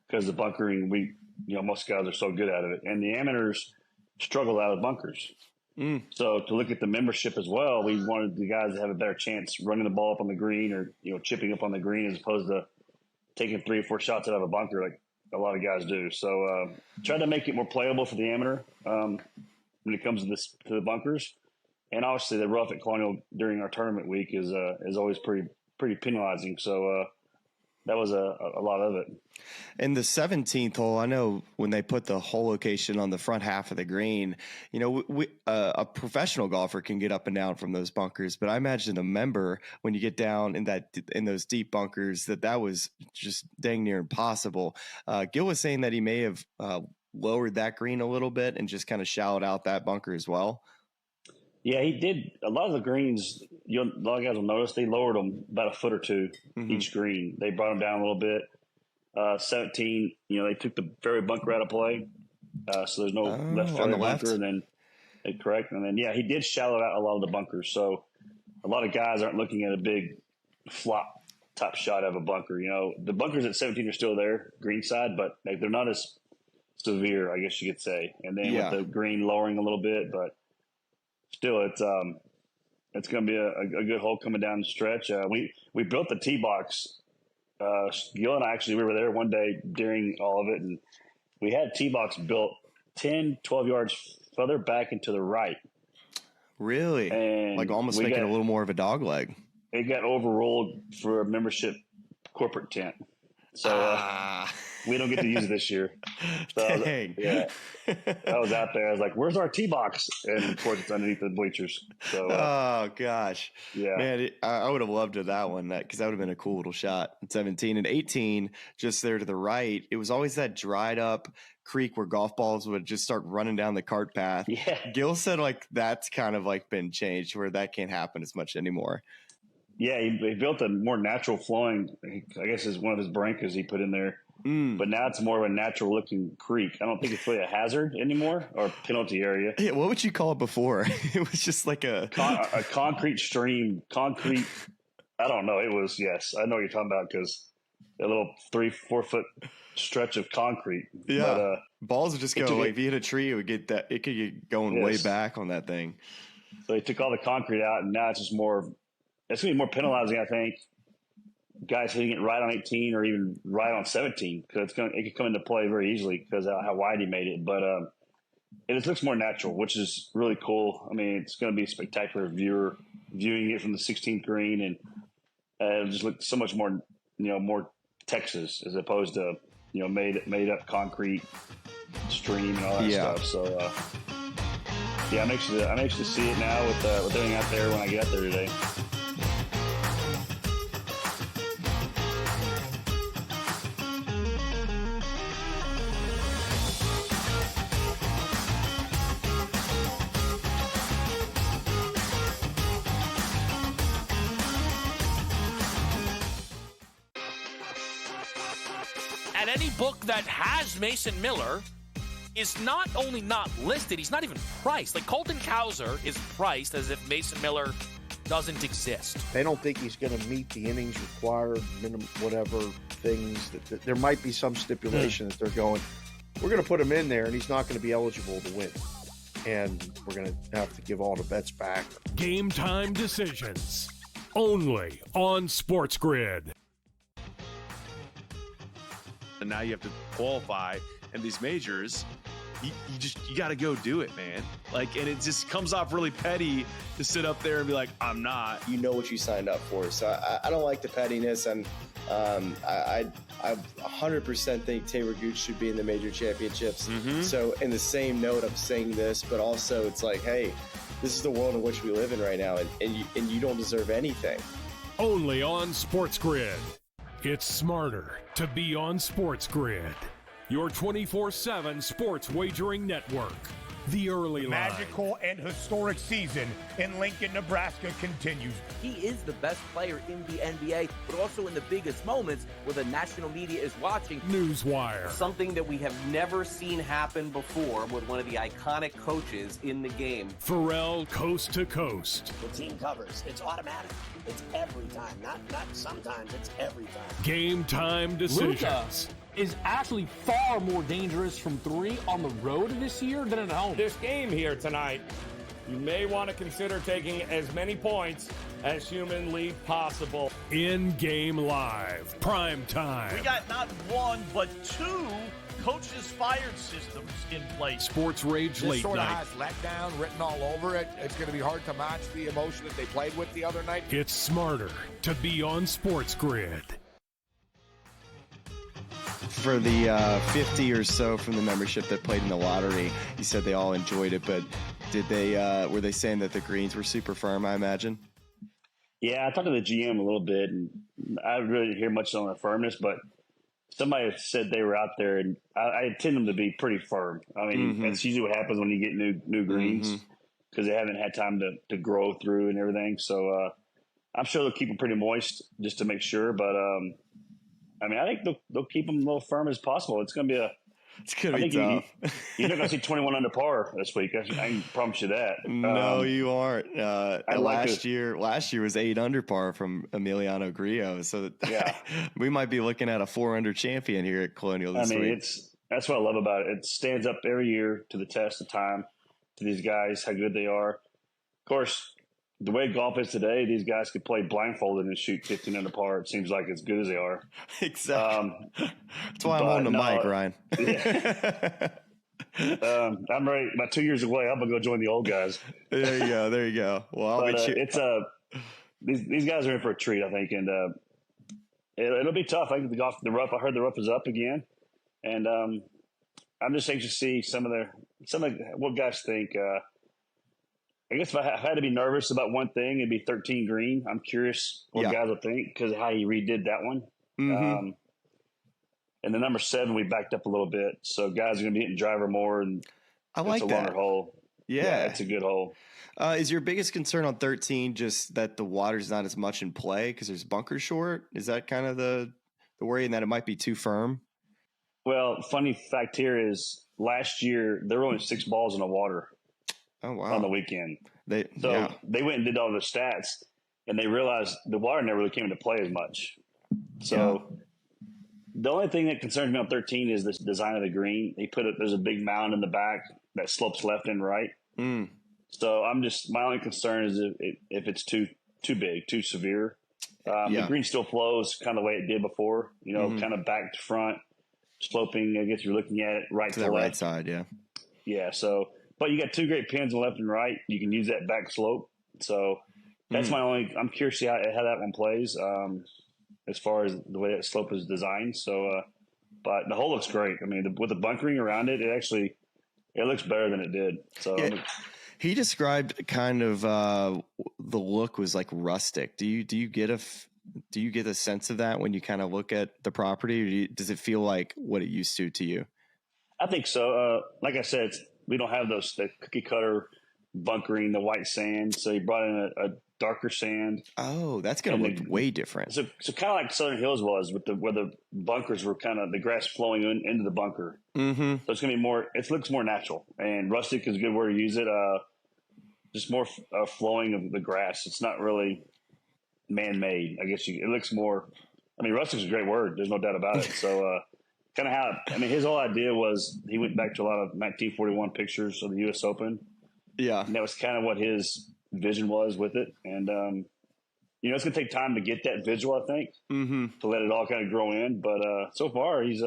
Speaker 17: because the bunkering, most guys are so good at it, and the amateurs struggle out of bunkers. So to look at the membership as well, we wanted the guys to have a better chance running the ball up on the green or chipping up on the green as opposed to taking 3 or 4 shots out of a bunker like a lot of guys do. So try to make it more playable for the amateur when it comes to the bunkers. And obviously, the rough at Colonial during our tournament week is always pretty penalizing. So that was a lot of it.
Speaker 3: And the 17th hole, I know when they put the hole location on the front half of the green, a professional golfer can get up and down from those bunkers. But I imagine a member, when you get down in those deep bunkers, that was just dang near impossible. Gil was saying that he may have lowered that green a little bit and just kind of shallowed out that bunker as well.
Speaker 17: Yeah, he did. A lot of the greens, a lot of guys will notice, they lowered them about a foot or 2 each green. They brought them down a little bit. 17, they took the fairway bunker out of play. So there's no left fairway bunker. And then, correct. And then, he did shallow out a lot of the bunkers. So a lot of guys aren't looking at a big flop top shot of a bunker. The bunkers at 17 are still there, green side, but they're not as severe, I guess you could say. And then with the green lowering a little bit, but still, it's going to be a good hole coming down the stretch. We built the tee box. Gil and I we were there one day during all of it, and we had a tee box built 10, 12 yards further back and to the right.
Speaker 3: Really?
Speaker 17: And
Speaker 3: like almost making a little more of a dog leg.
Speaker 17: It got overruled for a membership corporate tent. So we don't get to use it this year. So
Speaker 3: Dang.
Speaker 17: I was out there. I was like, "Where's our tee box?" And of course, it's underneath the bleachers. So,
Speaker 3: oh gosh,
Speaker 17: yeah,
Speaker 3: man, I would have loved that one because that would have been a cool little shot. 17 and 18, just there to the right. It was always that dried up creek where golf balls would just start running down the cart path.
Speaker 17: Yeah,
Speaker 3: Gil said that's kind of been changed where that can't happen as much anymore.
Speaker 17: Yeah, he built a more natural flowing, I guess is one of his barrancas he put in there. But now it's more of a natural looking creek. I don't think it's really a hazard anymore or a penalty area.
Speaker 3: Yeah, what would you call it before? It was just like a
Speaker 17: concrete stream, concrete. I don't know. It was, yes. I know what you're talking about because a little 3-4 foot stretch of concrete.
Speaker 3: Yeah.
Speaker 17: But,
Speaker 3: balls would just go, if you hit a tree, it could get going way back on that thing.
Speaker 17: So they took all the concrete out and now it's just more, it's going to be more penalizing, I think. Guys hitting it right on 18 or even right on 17 because it could come into play very easily because of how wide he made it. But it just looks more natural, which is really cool. I mean, it's going to be a spectacular viewing it from the 16th green, and it'll just look so much more, more Texas as opposed to made up concrete stream and all that stuff. So yeah, I'm anxious to see it now with everything out there when I get out there today.
Speaker 18: And any book that has Mason Miller is not only not listed, he's not even priced. Like Colton Cowser is priced as if Mason Miller doesn't exist.
Speaker 19: They don't think he's going to meet the innings required, minimum, whatever things. That there might be some stipulation that they're going, we're going to put him in there and he's not going to be eligible to win. And we're going to have to give all the bets back.
Speaker 6: Game time decisions. Only on SportsGrid.
Speaker 4: And now you have to qualify, and these majors, you got to go do it, man. Like, and it just comes off really petty to sit up there and be like, I'm not.
Speaker 16: You know what you signed up for. So I don't like the pettiness, and I 100% think Taylor Gooch should be in the major championships. So in the same note, I'm saying this, but also it's like, hey, this is the world in which we live in right now, and you don't deserve anything.
Speaker 6: Only on SportsGrid. It's smarter to be on SportsGrid. Your 24/7 sports wagering network. The early line.
Speaker 20: Magical and historic season in Lincoln, Nebraska continues.
Speaker 12: He is the best player in the NBA, but also in the biggest moments where the national media is watching.
Speaker 6: Newswire.
Speaker 21: Something that we have never seen happen before with one of the iconic coaches in the game.
Speaker 6: Pharrell, coast to coast.
Speaker 13: The team covers. It's automatic. It's every time. Not sometimes. It's every time.
Speaker 6: Game time decisions.
Speaker 14: Luka is actually far more dangerous from three on the road this year than at home.
Speaker 11: This game here tonight, you may want to consider taking as many points as humanly possible.
Speaker 6: In-game live. Prime time.
Speaker 7: We got not one, but two coaches fired systems in place.
Speaker 6: Sports Rage
Speaker 20: This
Speaker 6: Late
Speaker 20: sort of
Speaker 6: Night.
Speaker 20: has letdown written all over it. It's going to be hard to match the emotion that they played with the other night.
Speaker 6: It's smarter to be on SportsGrid.
Speaker 3: For the 50 or so from the membership that played in the lottery, you said they all enjoyed it, but did they were they saying that the greens were super firm, I imagine?
Speaker 17: Yeah, I talked to the GM a little bit, and I really didn't hear much on the firmness, but somebody said they were out there, and I tend them to be pretty firm. I mean, that's usually what happens when you get new greens because they haven't had time to grow through and everything. So I'm sure they'll keep them pretty moist just to make sure, but I mean, I think they'll keep them a little firm as possible. It's going to be
Speaker 3: tough.
Speaker 17: You're not going to see 21 under par this week. I can promise you that.
Speaker 3: No, you aren't. Last year was 8 under par from Emiliano Grillo. So
Speaker 17: yeah,
Speaker 3: we might be looking at a 4 under champion here at Colonial this week.
Speaker 17: That's what I love about it. It stands up every year to the test of time, to these guys, how good they are. Of course, the way golf is today, these guys could play blindfolded and shoot 15 under par. It seems like as good as they are.
Speaker 3: Exactly. That's why I'm on the mic, Ryan.
Speaker 17: Yeah. I'm ready. About 2 years away. I'm gonna go join the old guys.
Speaker 3: There you go. Well,
Speaker 17: it's these guys are in for a treat, I think, and it'll be tough. I think the rough. I heard the rough is up again, and I'm just anxious to see some of what guys think. I guess if I had to be nervous about one thing, it'd be 13 green. I'm curious what guys will think because of how he redid that one. And the number 7, we backed up a little bit. So guys are going to be hitting driver more. And
Speaker 3: I like
Speaker 17: it's a longer hole.
Speaker 3: Yeah.
Speaker 17: It's a good hole.
Speaker 3: Is your biggest concern on 13 just that the water's not as much in play because there's bunker short? Is that kind of the worry and that it might be too firm?
Speaker 17: Well, funny fact here is last year there were only 6 balls in the water.
Speaker 3: Oh, wow.
Speaker 17: On the weekend. They went and did all the stats, and they realized the water never really came into play as much. So the only thing that concerns me on 13 is the design of the green. There's a big mound in the back that slopes left and right. So my only concern is if it's too big, too severe. The green still flows kind of the way it did before, kind of back to front, sloping. I guess you're looking at it right to
Speaker 3: the
Speaker 17: left.
Speaker 3: right side, yeah.
Speaker 17: Yeah, so – but you got 2 great pins on left and right. You can use that back slope. So that's I'm curious to see how that one plays as far as the way that slope is designed. So But the hole looks great. I mean, with the bunkering around it, it looks better than it did. So
Speaker 3: yeah. He described kind of the look was like rustic. Do you get a sense of that when you kind of look at the property? Or does it feel like what it used to you?
Speaker 17: I think so. Like I said, we don't have the cookie cutter bunkering, the white sand. So he brought in a darker sand.
Speaker 3: Oh, that's going to look way different.
Speaker 17: So kind of like Southern Hills was where the bunkers were kind of the grass flowing into the bunker.
Speaker 3: Mm-hmm.
Speaker 17: So it's going to be more. It looks more natural, and rustic is a good word to use it. Just more flowing of the grass. It's not really man-made. I guess it looks more. I mean, rustic's a great word. There's no doubt about it. So kind of his whole idea was he went back to a lot of 1941 pictures of the U.S. Open.
Speaker 3: Yeah,
Speaker 17: and that was kind of what his vision was with it. And it's going to take time to get that visual, I think, to let it all kind of grow in. But so far, he's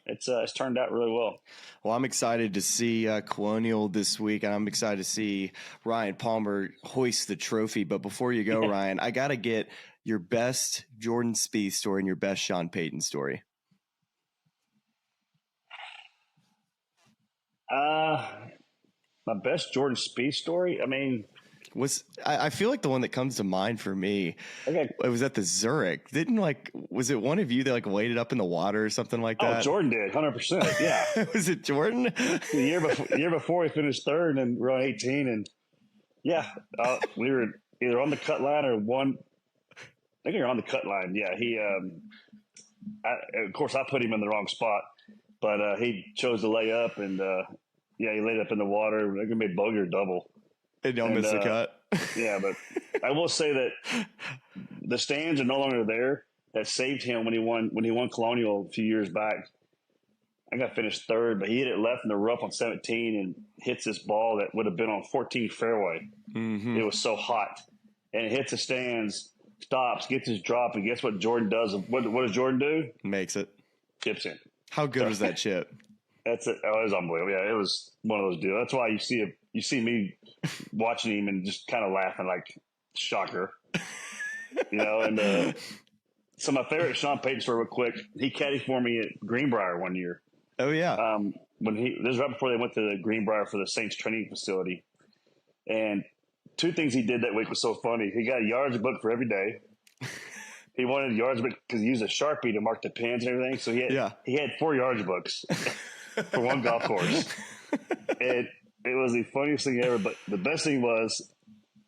Speaker 17: it's turned out really well.
Speaker 3: Well, I'm excited to see Colonial this week, and I'm excited to see Ryan Palmer hoist the trophy. But before you go, Ryan, I got to get your best Jordan Spieth story and your best Sean Payton story.
Speaker 17: My best Jordan Spieth story? I mean...
Speaker 3: I feel like the one that comes to mind for me, it was at the Zurich. Was it one of you that waded up in the water or something like that?
Speaker 17: Oh, Jordan did, 100%. Yeah.
Speaker 3: Was it Jordan?
Speaker 17: The year before he finished third, and we're on 18, and we were either on the cut line or one. I think we were on the cut line. Yeah, of course, I put him in the wrong spot, but he chose to lay up, and he laid up in the water. They're gonna be bogey or double.
Speaker 3: And don't miss the cut.
Speaker 17: Yeah, but I will say that the stands are no longer there. That saved him when he won Colonial a few years back. I got finished third, but he hit it left in the rough on 17 and hits this ball that would have been on 14 fairway.
Speaker 3: Mm-hmm.
Speaker 17: It was so hot. And it hits the stands, stops, gets his drop, and guess what Jordan does? What does Jordan do?
Speaker 3: Makes it.
Speaker 17: Chips in.
Speaker 3: How good was that chip?
Speaker 17: It was unbelievable. Yeah, it was one of those deals. That's why you see me watching him and just kind of laughing like, shocker. And so my favorite Sean Payton story real quick, he caddied for me at Greenbrier one year.
Speaker 3: Oh, yeah.
Speaker 17: This was right before they went to the Greenbrier for the Saints training facility. And two things he did that week was so funny. He got a yardage book for every day. He wanted a yardage book because he used a Sharpie to mark the pins and everything. So he had 4 yardage books for one golf course. And it was the funniest thing ever. But the best thing was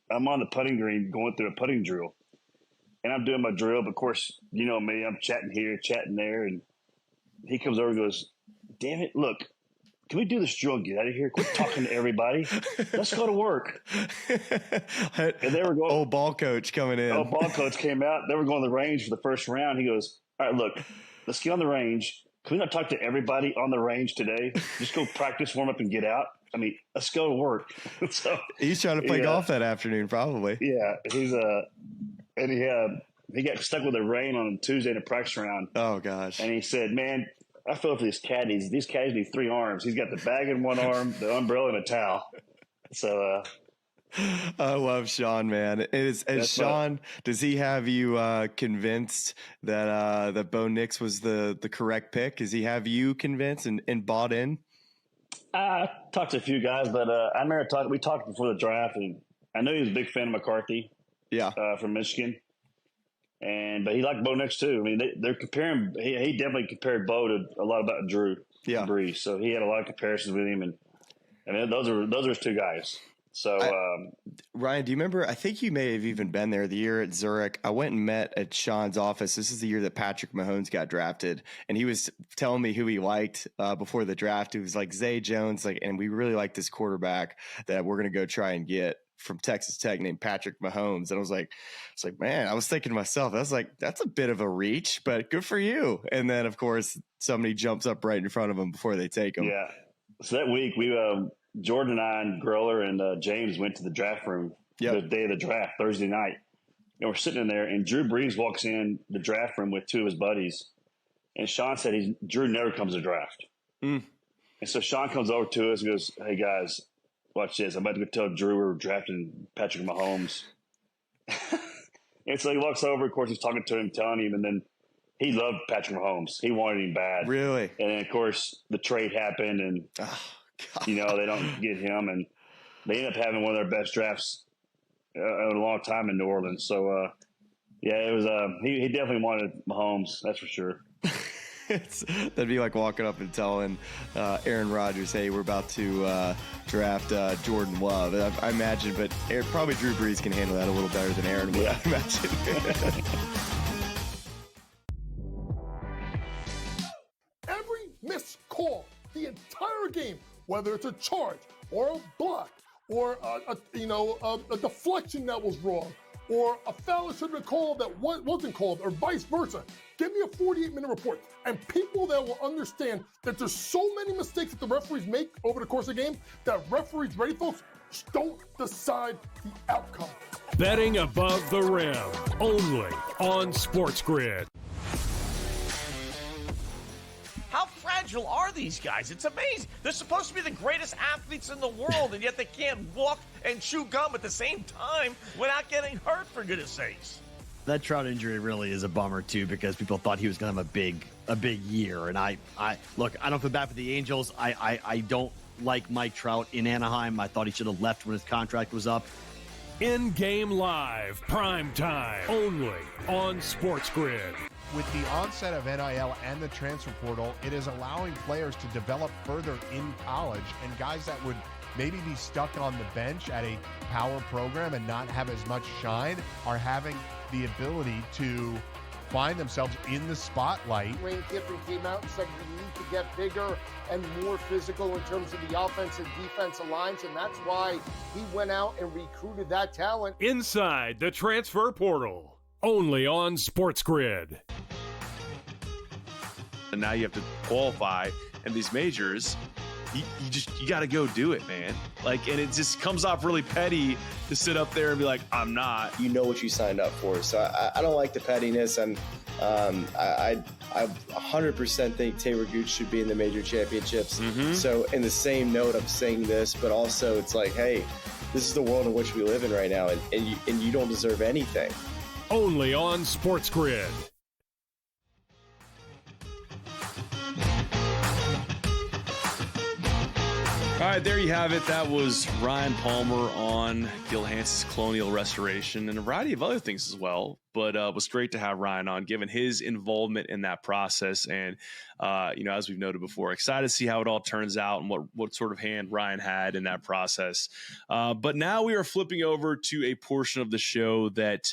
Speaker 17: I'm on the putting green going through a putting drill. And I'm doing my drill. But, of course, you know me. I'm chatting here, chatting there. And he comes over and goes, damn it, look, can we do this drill and get out of here? Quit talking to everybody. Let's go to work. And they were going.
Speaker 3: Oh, ball coach coming in.
Speaker 17: Oh, ball coach came out. They were going to the range for the first round. He goes, all right, look, let's get on the range. Can we not talk to everybody on the range today? Just go practice, warm up, and get out. I mean, let's go to work. So
Speaker 3: he's trying to play golf that afternoon, probably.
Speaker 17: Yeah, and he got stuck with the rain on Tuesday in a practice round.
Speaker 3: Oh gosh!
Speaker 17: And he said, man, I feel for these caddies. These caddies need 3 arms. He's got the bag in one arm, the umbrella, and a towel. So
Speaker 3: I love Sean, man. Sean, does he have you convinced that Bo Nix was the correct pick? Does he have you convinced and bought in?
Speaker 17: I talked to a few guys, but I remember we talked before the draft, and I know he was a big fan of McCarthy.
Speaker 3: Yeah,
Speaker 17: from Michigan. But he liked Bo Nix too. I mean, they're comparing. He definitely compared Bo to a lot about Drew Brees. So he had a lot of comparisons with him, and those are his 2 guys. So
Speaker 3: Ryan, do you remember? I think you may have even been there the year at Zurich. I went and met at Sean's office. This is the year that Patrick Mahomes got drafted, and he was telling me who he liked before the draft. He was like Zay Jones, and we really like this quarterback that we're going to go try and get from Texas Tech named Patrick Mahomes. And I was like, man, I was thinking to myself, that's a bit of a reach, but good for you. And then of course somebody jumps up right in front of him before they take him.
Speaker 17: Yeah. So that week we, Jordan and I and Growler and James went to the draft room the day of the draft, Thursday night. And we're sitting in there and Drew Brees walks in the draft room with 2 of his buddies. And Sean said Drew never comes to draft. And so Sean comes over to us and goes, hey guys, watch this. I'm about to go tell Drew we're drafting Patrick Mahomes. And so he walks over. Of course, he's talking to him, telling him. And then he loved Patrick Mahomes. He wanted him bad.
Speaker 3: Really?
Speaker 17: And then, of course, the trade happened, and, they don't get him. And they end up having one of their best drafts in a long time in New Orleans. So, it was he definitely wanted Mahomes, that's for sure.
Speaker 3: That'd be like walking up and telling Aaron Rodgers, hey, we're about to draft Jordan Love. I imagine, but probably Drew Brees can handle that a little better than Aaron would, I imagine.
Speaker 1: Every missed call, the entire game, whether it's a charge or a block or a deflection that was wrong, or a foul that should have been called that wasn't called, or vice versa. Give me a 48-minute report. And people that will understand that there's so many mistakes that the referees make over the course of the game that referees, ready folks, don't decide the outcome.
Speaker 6: Betting above the rim, only on SportsGrid.
Speaker 7: How fragile are these guys? It's amazing. They're supposed to be the greatest athletes in the world, and yet they can't walk and chew gum at the same time without getting hurt, for goodness sakes.
Speaker 8: That Trout injury really is a bummer too, because people thought he was going to have a big year. And I look, I don't feel bad for the Angels. I don't like Mike Trout in Anaheim. I thought he should have left when his contract was up.
Speaker 6: In-game live, prime time, only on SportsGrid.
Speaker 9: With the onset of NIL and the transfer portal, it is allowing players to develop further in college, and guys that would maybe be stuck on the bench at a power program and not have as much shine are having the ability to find themselves in the spotlight.
Speaker 15: Lane Kiffin came out and said we need to get bigger and more physical in terms of the offense and defensive lines, and that's why he went out and recruited that talent.
Speaker 6: Inside the transfer portal, only on SportsGrid.
Speaker 4: And now you have to qualify in these majors. You got to go do it, man. Like, and it just comes off really petty to sit up there and be like, I'm not.
Speaker 16: You know what you signed up for. So I don't like the pettiness, and I 100% think Taylor Gooch should be in the major championships. So in the same note, I'm saying this, but also it's like, hey, this is the world in which we live in right now, and you don't deserve anything.
Speaker 6: Only on SportsGrid.
Speaker 4: All right, there you have it. That was Ryan Palmer on Gil Hanse's Colonial Restoration and a variety of other things as well. But it was great to have Ryan on, given his involvement in that process. And, as we've noted before, excited to see how it all turns out and what sort of hand Ryan had in that process. But now we are flipping over to a portion of the show that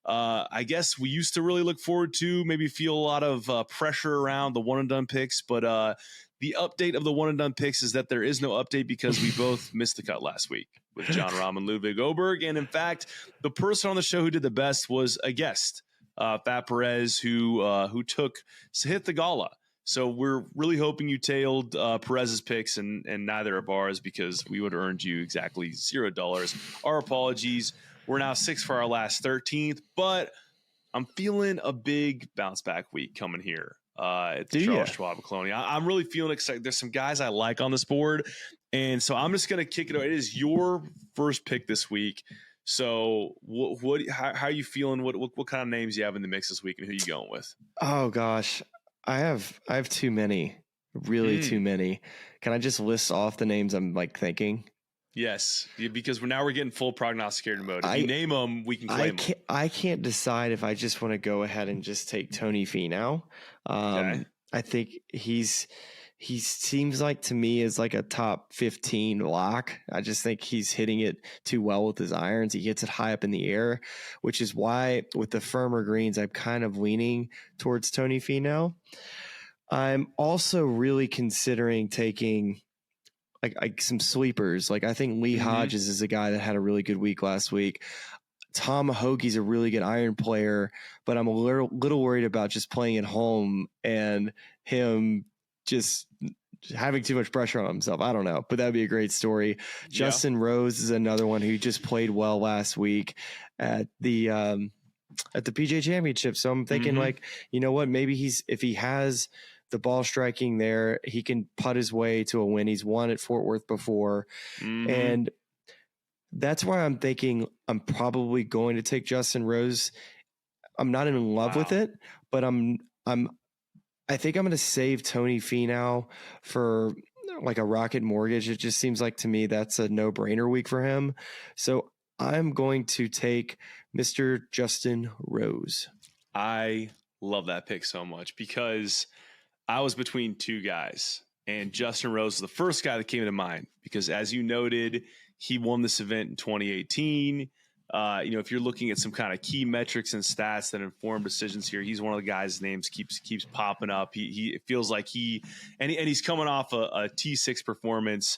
Speaker 4: I guess we used to really look forward to, maybe feel a lot of pressure around the one-and-done picks. But the update of the one-and-done picks is that there is no update because we both missed the cut last week with John Rahm and Ludwig Oberg. And in fact, the person on the show who did the best was a guest, Fat Perez, who took Sahith Theegala. So we're really hoping you tailed Perez's picks and neither of ours, because we would have earned you exactly $0. Our apologies. We're now 6 for our last 13th, but I'm feeling a big bounce back week coming here. At the Charles Schwab Colonial. I'm really feeling excited. There's some guys I like on this board, and so I'm just going to kick it over. It is your first pick this week. So how are you feeling? What kind of names you have in the mix this week, and who you going with?
Speaker 3: Oh gosh, I have too many, really too many. Can I just list off the names I'm like thinking?
Speaker 4: Yes, because we're getting full prognosticator mode. If you name them, we can claim them.
Speaker 3: I can't decide if I just want to go ahead and just take Tony Finau.
Speaker 4: Okay.
Speaker 3: I think he seems like to me is like a top 15 lock. I just think he's hitting it too well with his irons. He hits it high up in the air, which is why with the firmer greens, I'm kind of leaning towards Tony Finau. I'm also really considering taking like some sleepers. Like I think Lee Hodges is a guy that had a really good week last week. Tom Hoagie's a really good iron player, but I'm a little worried about just playing at home and him just having too much pressure on himself. I don't know, but that'd be a great story. Yeah. Justin Rose is another one who just played well last week at the PGA Championship. So I'm thinking like, you know what, maybe if he has the ball striking there, he can putt his way to a win. He's won at Fort Worth before. And that's why I'm thinking I'm probably going to take Justin Rose. I'm not in love with it, but I'm I think I'm going to save Tony Finau for like a Rocket Mortgage. It just seems like to me that's a no-brainer week for him. So I'm going to take Mr. Justin Rose.
Speaker 4: I love that pick so much because I was between two guys, and Justin Rose was the first guy that came to mind because, as you noted, he won this event in 2018. If you're looking at some kind of key metrics and stats that inform decisions here, he's one of the guys' names keeps popping up. It feels like he's coming off a T6 performance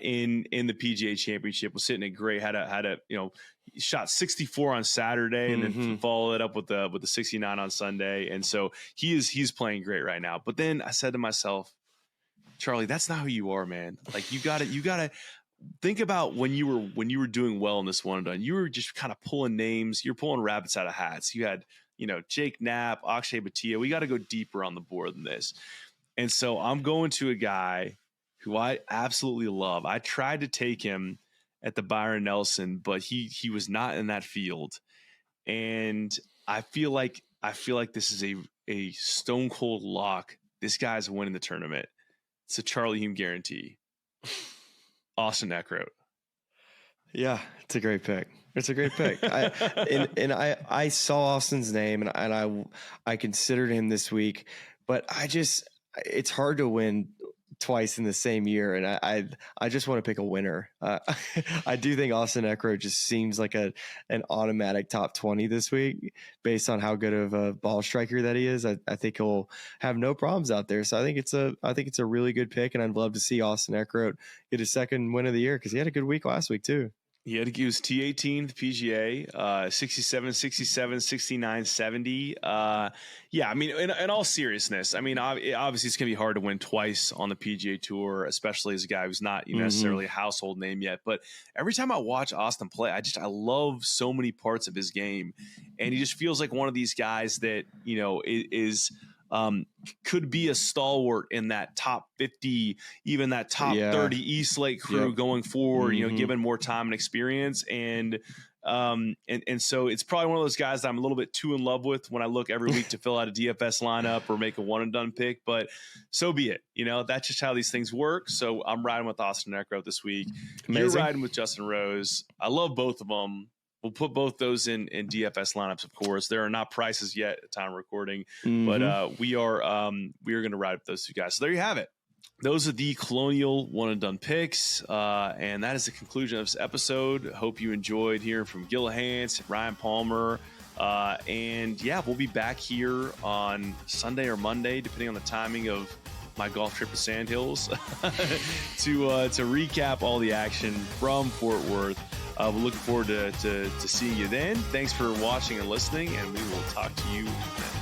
Speaker 4: in the PGA Championship. Was sitting at great, had a he shot 64 on Saturday and then followed it up with the 69 on Sunday, and so he's playing great right now. But then I said to myself, Charlie, that's not who you are, man. Like you gotta. Think about when you were doing well in this one and done. You were just kind of pulling names. You're pulling rabbits out of hats. You had, Jake Knapp, Akshay Bhatia. We got to go deeper on the board than this. And so I'm going to a guy who I absolutely love. I tried to take him at the Byron Nelson, but he was not in that field. And I feel like this is a stone cold lock. This guy's winning the tournament. It's a Charlie Hume guarantee. Austin Eckroat.
Speaker 3: Yeah, it's a great pick. It's a great pick. I saw Austin's name and I considered him this week, but it's hard to win twice in the same year, and I just want to pick a winner. I do think Austin Eckroat just seems like an automatic top 20 this week based on how good of a ball striker that he is. I think he'll have no problems out there. So I think it's a really good pick, and I'd love to see Austin Eckroat get his second win of the year because he had a good week last week too.
Speaker 4: He was T18, the PGA, 67, 67, 69, 70. Yeah, I mean, in all seriousness, I mean, obviously it's going to be hard to win twice on the PGA Tour, especially as a guy who's not necessarily a household name yet. But every time I watch Austin play, I love so many parts of his game. And he just feels like one of these guys that, is could be a stalwart in that top 50, even that top 30 East Lake crew going forward, given more time and experience. And so it's probably one of those guys that I'm a little bit too in love with when I look every week to fill out a DFS lineup or make a one and done pick, but so be it. That's just how these things work. So I'm riding with Austin Eckroat this week. Amazing. You're riding with Justin Rose. I love both of them. We'll put both those in DFS lineups, of course. There are not prices yet at the time of recording, but we are going to ride with those two guys. So there you have it. Those are the Colonial one and done picks, and that is the conclusion of this episode. Hope you enjoyed hearing from Gil Hanse, Ryan Palmer, and we'll be back here on Sunday or Monday, depending on the timing of my golf trip to Sandhills, to recap all the action from Fort Worth. We're looking forward to seeing you then. Thanks for watching and listening, and we will talk to you then.